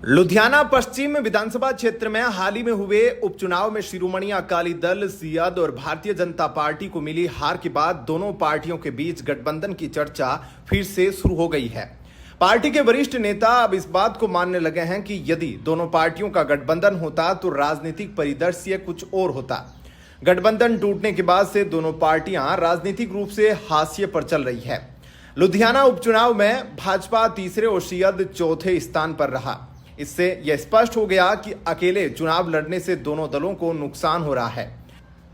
लुधियाना पश्चिम विधानसभा क्षेत्र में हाल ही में हुए उपचुनाव में शिरोमणि अकाली दल सियाद और भारतीय जनता पार्टी को मिली हार के बाद दोनों पार्टियों के बीच गठबंधन की चर्चा फिर से शुरू हो गई है। पार्टी के वरिष्ठ नेता अब इस बात को मानने लगे हैं कि यदि दोनों पार्टियों का गठबंधन होता तो राजनीतिक परिदृश्य कुछ और होता। गठबंधन टूटने के बाद से दोनों पार्टियां राजनीतिक रूप से हाशिए पर चल रही है। लुधियाना उपचुनाव में भाजपा तीसरे और सियाद चौथे स्थान पर रहा। इससे यह स्पष्ट हो गया कि अकेले चुनाव लड़ने से दोनों दलों को नुकसान हो रहा है।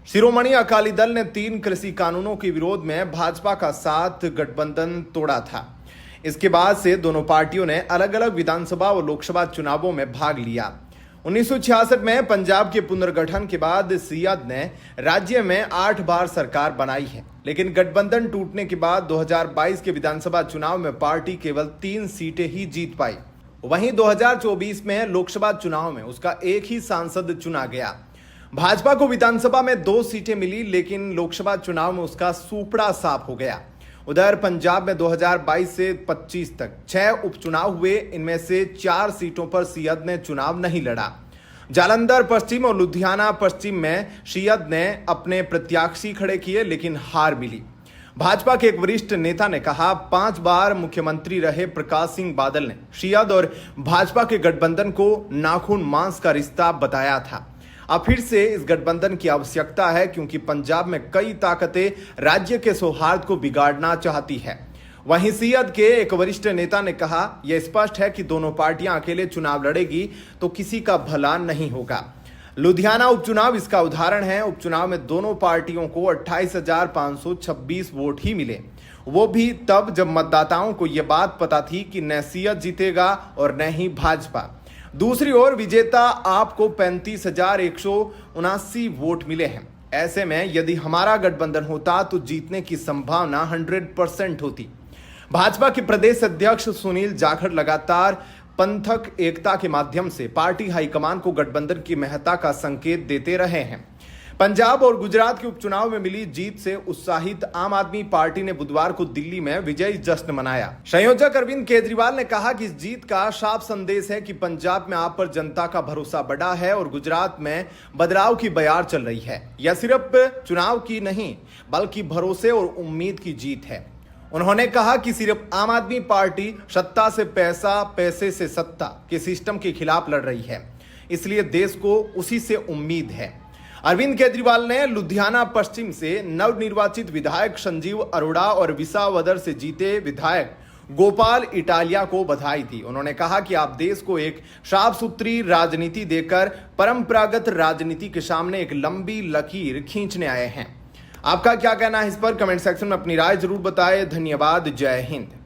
शिरोमणि अकाली दल ने 3 कृषि कानूनों के विरोध में भाजपा का साथ गठबंधन तोड़ा था। इसके बाद से दोनों पार्टियों ने अलग अलग विधानसभा और लोकसभा चुनावों में भाग लिया। 1966 में पंजाब के पुनर्गठन के बाद सियाद ने राज्य में 8 बार सरकार बनाई है, लेकिन गठबंधन टूटने के बाद 2022 के विधानसभा चुनाव में पार्टी केवल 3 सीटें ही जीत पाई। वहीं 2024 में लोकसभा चुनाव में उसका एक ही सांसद चुना गया। भाजपा को विधानसभा में 2 सीटें मिली, लेकिन लोकसभा चुनाव में उसका सूपड़ा साफ हो गया। उधर पंजाब में 2022 से 25 तक 6 उपचुनाव हुए। इनमें से 4 सीटों पर सियाद ने चुनाव नहीं लड़ा। जालंधर पश्चिम और लुधियाना पश्चिम में सियाद ने अपने प्रत्याशी खड़े किए, लेकिन हार मिली। भाजपा के एक वरिष्ठ नेता ने कहा, 5 बार मुख्यमंत्री रहे प्रकाश सिंह बादल ने सियाद और भाजपा के गठबंधन को नाखून मांस का रिश्ता बताया था। अब फिर से इस गठबंधन की आवश्यकता है, क्योंकि पंजाब में कई ताकतें राज्य के सौहार्द को बिगाड़ना चाहती है। वहीं सियाद के एक वरिष्ठ नेता ने कहा, यह स्पष्ट है कि दोनों पार्टियां अकेले चुनाव लड़ेगी तो किसी का भला नहीं होगा। लुधियाना उपचुनाव इसका उदाहरण है। उपचुनाव में दोनों पार्टियों को 28,526 वोट ही मिले, वो भी तब जब मतदाताओं को यह बात पता थी कि न सियाद जीतेगा और न ही भाजपा। दूसरी ओर विजेता आपको 35,179 वोट मिले हैं। ऐसे में यदि हमारा गठबंधन होता तो जीतने की संभावना 100% होती। भाजपा के प्रदेश अध्यक्ष सुनील जाखड़ लगातार पंथक एकता के माध्यम से पार्टी हाईकमान को गठबंधन की महत्ता का संकेत देते रहे हैं। पंजाब और गुजरात के उपचुनाव में मिली जीत से उत्साहित आम आदमी पार्टी ने बुधवार को दिल्ली में विजयी जश्न मनाया। संयोजक अरविंद केजरीवाल ने कहा कि इस जीत का साफ संदेश है कि पंजाब में आप पर जनता का भरोसा बढ़ा है और गुजरात में बदलाव की बयार चल रही है। यह सिर्फ चुनाव की नहीं, बल्कि भरोसे और उम्मीद की जीत है। उन्होंने कहा कि सिर्फ आम आदमी पार्टी सत्ता से पैसा, पैसे से सत्ता के सिस्टम के खिलाफ लड़ रही है, इसलिए देश को उसी से उम्मीद है। अरविंद केजरीवाल ने लुधियाना पश्चिम से नवनिर्वाचित विधायक संजीव अरोड़ा और विसावदर से जीते विधायक गोपाल इटालिया को बधाई दी। उन्होंने कहा कि आप देश को एक साफ सुथरी राजनीति देकर परंपरागत राजनीति के सामने एक लंबी लकीर खींचने आए हैं। आपका क्या कहना है इस पर कमेंट सेक्शन में अपनी राय जरूर बताएं। धन्यवाद। जय हिंद।